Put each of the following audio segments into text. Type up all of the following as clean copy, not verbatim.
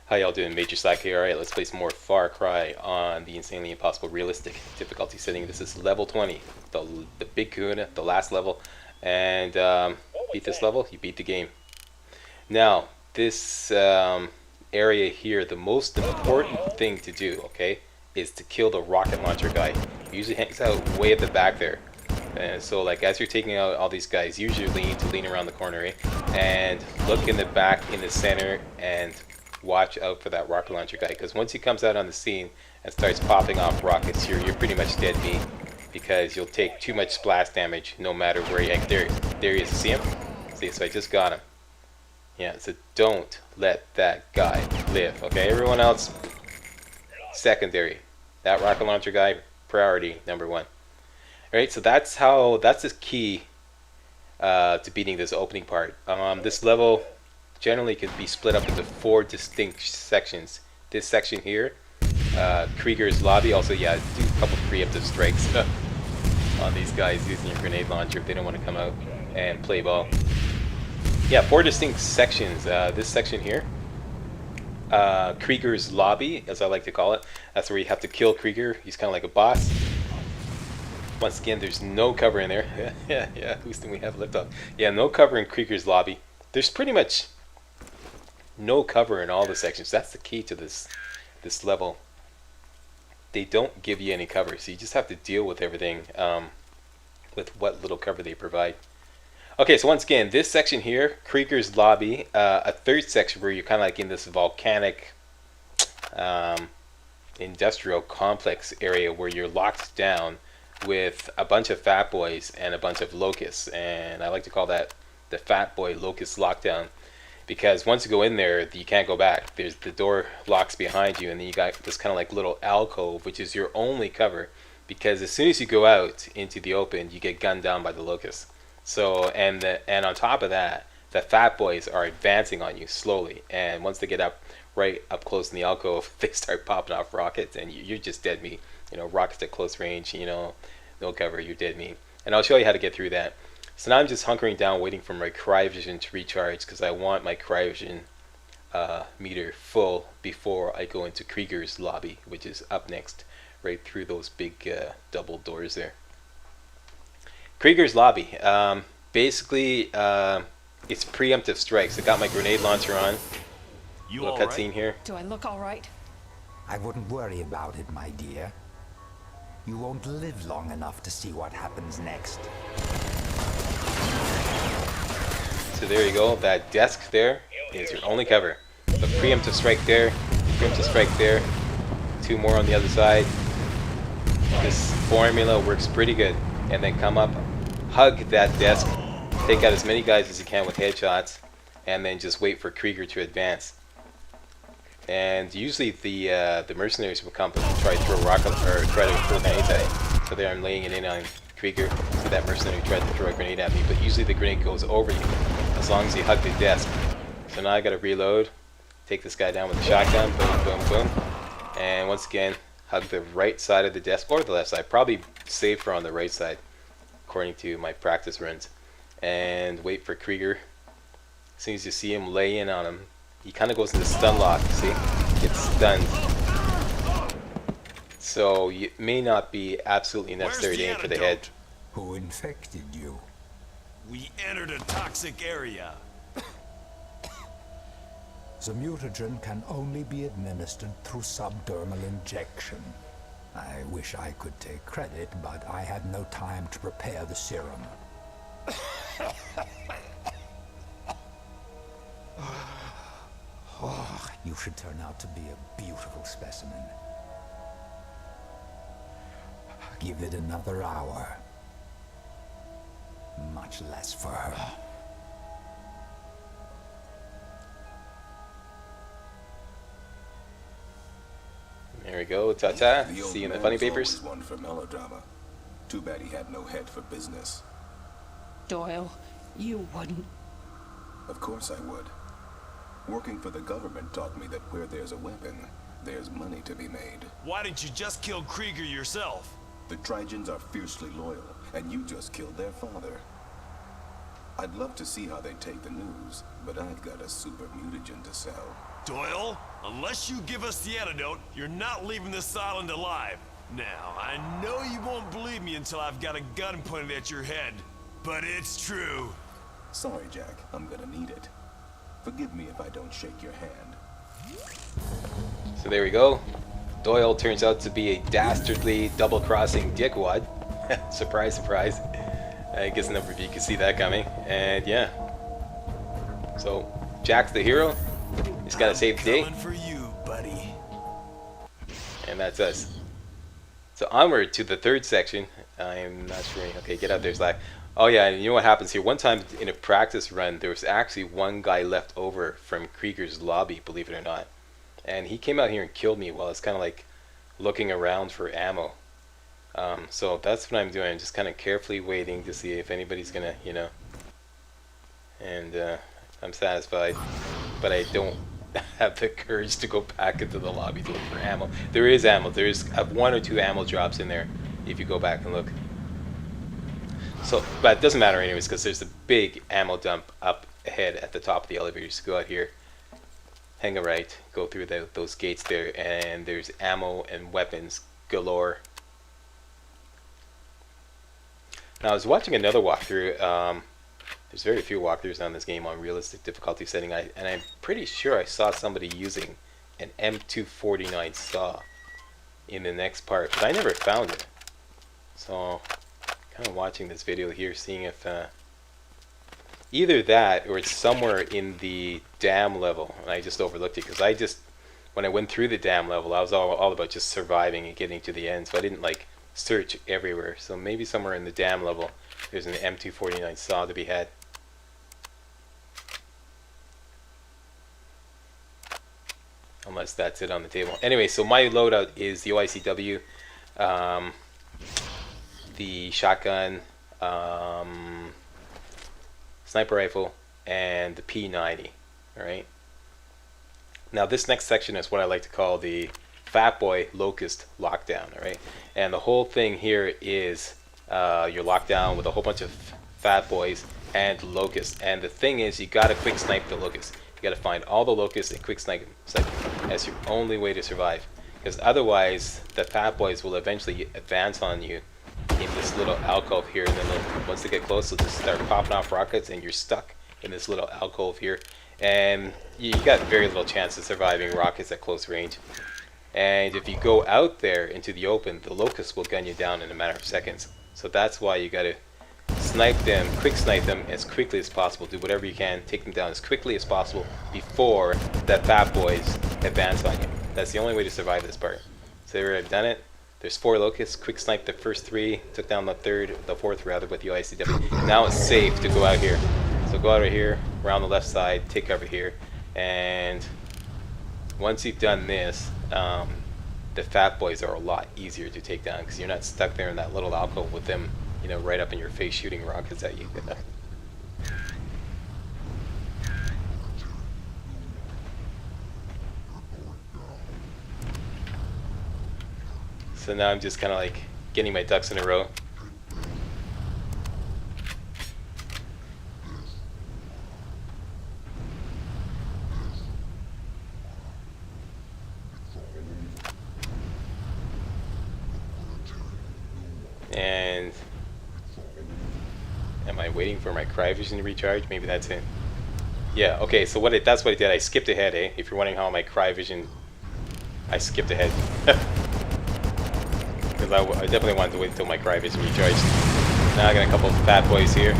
How y'all doing? Major Slack here. Alright, let's play some more Far Cry on the Insanely Impossible Realistic difficulty setting. This is level 20, the big kahuna, the last level. And beat this level, you beat the game. Now, this area here, the most important thing to do, okay, is to kill the rocket launcher guy. He usually hangs out way at the back there. And so, like, as you're taking out all these guys, usually you need to lean around the corner, eh? And look in the back, in the center, and watch out for that rocket launcher guy. Because once he comes out on the scene and starts popping off rockets, you're pretty much dead meat. Because you'll take too much splash damage no matter where you are. There he is. See him? See, so I just got him. Yeah, so don't let that guy live. Okay, everyone else, secondary. That rocket launcher guy, priority number one. Alright, so that's the key to beating this opening part. This level generally can be split up into 4 distinct sections. This section here, Krieger's lobby. Also, yeah, do a couple preemptive strikes on these guys using your grenade launcher if they don't want to come out and play ball. Yeah, 4 distinct sections. This section here, Krieger's lobby, as I like to call it. That's where you have to kill Krieger. He's kind of like a boss. Once again, there's no cover in there. yeah. Who's do we have left off? Yeah, no cover in Krieger's lobby. There's pretty much no cover in all the sections. That's the key to this level. They don't give you any cover, so you just have to deal with everything with what little cover they provide. Okay, so once again, this section here, Krieger's lobby, a third section where you're kind of like in this volcanic industrial complex area where you're locked down with a bunch of fat boys and a bunch of locusts, and I like to call that the fat boy locust lockdown, because once you go in there, you can't go back. There's the door locks behind you, and then you got this kind of like little alcove, which is your only cover, because as soon as you go out into the open, you get gunned down by the locusts. So and on top of that, the fat boys are advancing on you slowly, and once they get right up close in the alcove, they start popping off rockets, and you're just dead meat. You know, rockets at close range, you know, no cover, you're dead meat. And I'll show you how to get through that. So now I'm just hunkering down, waiting for my cryovision to recharge, because I want my cryovision meter full before I go into Krieger's lobby, which is up next, right through those big double doors there. Krieger's lobby, basically, it's preemptive strikes. I got my grenade launcher on. Little cutscene here. Do I look all right? I wouldn't worry about it, my dear. You won't live long enough to see what happens next. So there you go. That desk there is your only cover. The preemptive strike there, preemptive strike there. 2 more on the other side. This formula works pretty good. And then come up, hug that desk, take out as many guys as you can with headshots, and then just wait for Krieger to advance. And usually the mercenaries will come and try to throw rocket or try to throw grenades at it. So there I'm laying it in on Krieger. So that mercenary tried to throw a grenade at me, but usually the grenade goes over you as long as you hug the desk. So now I gotta reload, take this guy down with a shotgun, boom, boom, boom. And once again, hug the right side of the desk or the left side. Probably safer on the right side, according to my practice runs. And wait for Krieger. As soon as you see him, lay in on him. He kind of goes into stun lock, see? Gets stunned. So it may not be absolutely necessary to aim for the head. Who infected you? We entered a toxic area. The mutagen can only be administered through subdermal injection. I wish I could take credit, but I had no time to prepare the serum. Oh, you should turn out to be a beautiful specimen. Give it another hour. Much less for her. There we go, ta-ta. See you in the funny papers. One for melodrama. Too bad he had no head for business. Doyle, you wouldn't. Of course I would. Working for the government taught me that where there's a weapon, there's money to be made. Why didn't you just kill Krieger yourself? The Trigens are fiercely loyal, and you just killed their father. I'd love to see how they take the news, but I've got a super mutagen to sell. Doyle, unless you give us the antidote, you're not leaving this island alive. Now, I know you won't believe me until I've got a gun pointed at your head, but it's true. Sorry, Jack. I'm gonna need it. Forgive me if I don't shake your hand. So there we go. Doyle turns out to be a dastardly double-crossing dickwad. Surprise, surprise. I guess a number of you can see that coming. And yeah. So, Jack's the hero. He's got to save the day. Coming for you, buddy. And that's us. So onward to the third section. I'm not sure. Okay, get out there, Slack. Oh yeah, and you know what happens here? One time in a practice run, there was actually one guy left over from Krieger's lobby, believe it or not. And he came out here and killed me while I was kind of like looking around for ammo. So that's what I'm doing. I'm just kind of carefully waiting to see if anybody's gonna, you know. And I'm satisfied, but I don't have the courage to go back into the lobby to look for ammo. There is ammo. There is 1 or 2 ammo drops in there if you go back and look. So, but it doesn't matter anyways, because there's a big ammo dump up ahead at the top of the elevator. Just go out here, hang a right, go through those gates there, and there's ammo and weapons galore. Now I was watching another walkthrough. There's very few walkthroughs on this game on realistic difficulty setting, and I'm pretty sure I saw somebody using an M249 saw in the next part, but I never found it. So kind of watching this video here, seeing if either that or it's somewhere in the dam level, and I just overlooked it because when I went through the dam level, I was all about just surviving and getting to the end, so I didn't like search everywhere. So maybe somewhere in the dam level there's an M249 saw to be had. Unless that's it on the table. Anyway, so my loadout is the OICW, the shotgun, sniper rifle, and the P90. Alright. Now this next section is what I like to call the Fat Boy Locust Lockdown. Alright. And the whole thing here is you're locked down with a whole bunch of Fat Boys and Locusts. And the thing is, you gotta quick snipe the Locusts. You gotta find all the Locusts and quick snipe them. That's your only way to survive. Because otherwise, the Fat Boys will eventually advance on you in this little alcove here, and then once they get close, they'll just start popping off rockets, and you're stuck in this little alcove here, and you got very little chance of surviving rockets at close range. And if you go out there into the open, the Locusts will gun you down in a matter of seconds. So that's why you gotta snipe them, quick snipe them as quickly as possible. Do whatever you can, take them down as quickly as possible before that Fat Boys advance on you. That's the only way to survive this part. So there, I've done it. There's 4 Locusts, quick sniped the first 3, took down the 4th rather with the ICW. Now it's safe to go out here. So go out right here, around the left side, take cover here, and once you've done this, the Fat Boys are a lot easier to take down because you're not stuck there in that little alcove with them, you know, right up in your face shooting rockets at you. So now I'm just kind of like getting my ducks in a row. And am I waiting for my cry vision to recharge? Maybe that's it. Yeah, okay, so that's what I did. I skipped ahead, eh? If you're wondering how my cry vision, I skipped ahead. Because I definitely wanted to wait until my cry vision recharged. Now I got a couple of Fat Boys here.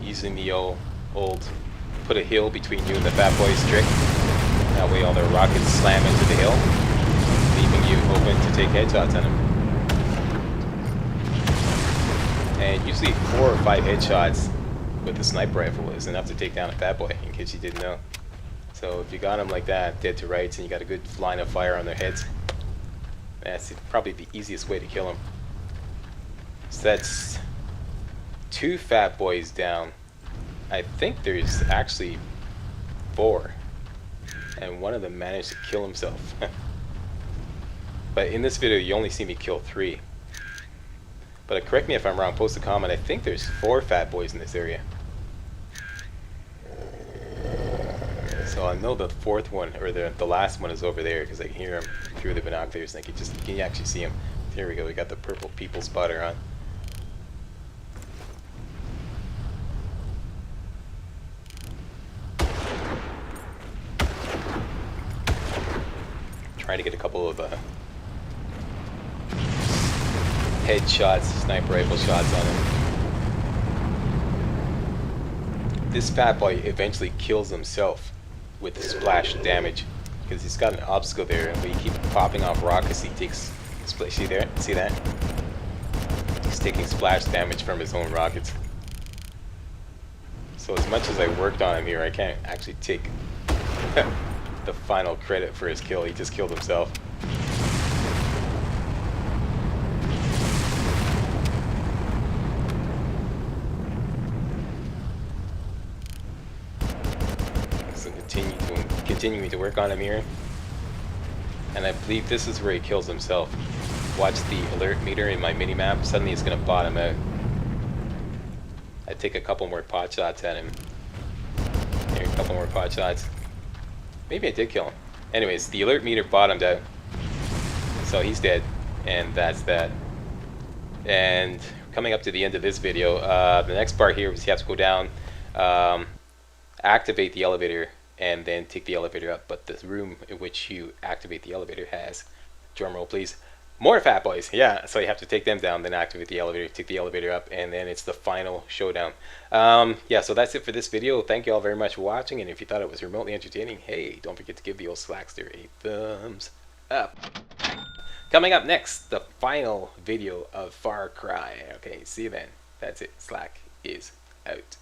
Using the old put a hill between you and the Fat Boys trick. That way all their rockets slam into the hill, leaving you open to take headshots on them. And usually 4 or 5 headshots with the sniper rifle is enough to take down a Fat Boy, in case you didn't know. So if you got them like that, dead to rights, and you got a good line of fire on their heads, that's probably the easiest way to kill them. So that's 2 Fat Boys down. I think there's actually 4. And one of them managed to kill himself. But in this video, you only see me kill 3. But correct me if I'm wrong, post a comment. I think there's 4 Fat Boys in this area. So I know the fourth one, or the last one, is over there because I can hear him through the binoculars, and I can actually see him. Here we go. We got the purple people spotter on. Trying to get a couple of headshots, sniper rifle shots on him. This fat boy eventually kills himself with splash damage because he's got an obstacle there, and we keep popping off rockets. He takes, see there, see that? He's taking splash damage from his own rockets. So as much as I worked on him here, I can't actually take the final credit for his kill. He just killed himself. So continuing to work on him here, and I believe this is where he kills himself. Watch the alert meter in my mini map. Suddenly it's gonna bottom out. I take a couple more pot shots at him. Here, a couple more pot shots. Maybe I did kill him. Anyways, the alert meter bottomed out, so he's dead, and that's that. And coming up to the end of this video, the next part here is you have to go down, activate the elevator, and then take the elevator up. But the room in which you activate the elevator has, drumroll please, more fat boys. Yeah, so you have to take them down, then activate the elevator, take the elevator up, and then it's the final showdown. Yeah, so that's it for this video. Thank you all very much for watching, and if you thought it was remotely entertaining, hey, don't forget to give the old Slackster a thumbs up. Coming up next, the final video of Far Cry. Okay, see you then. That's it. Slack is out.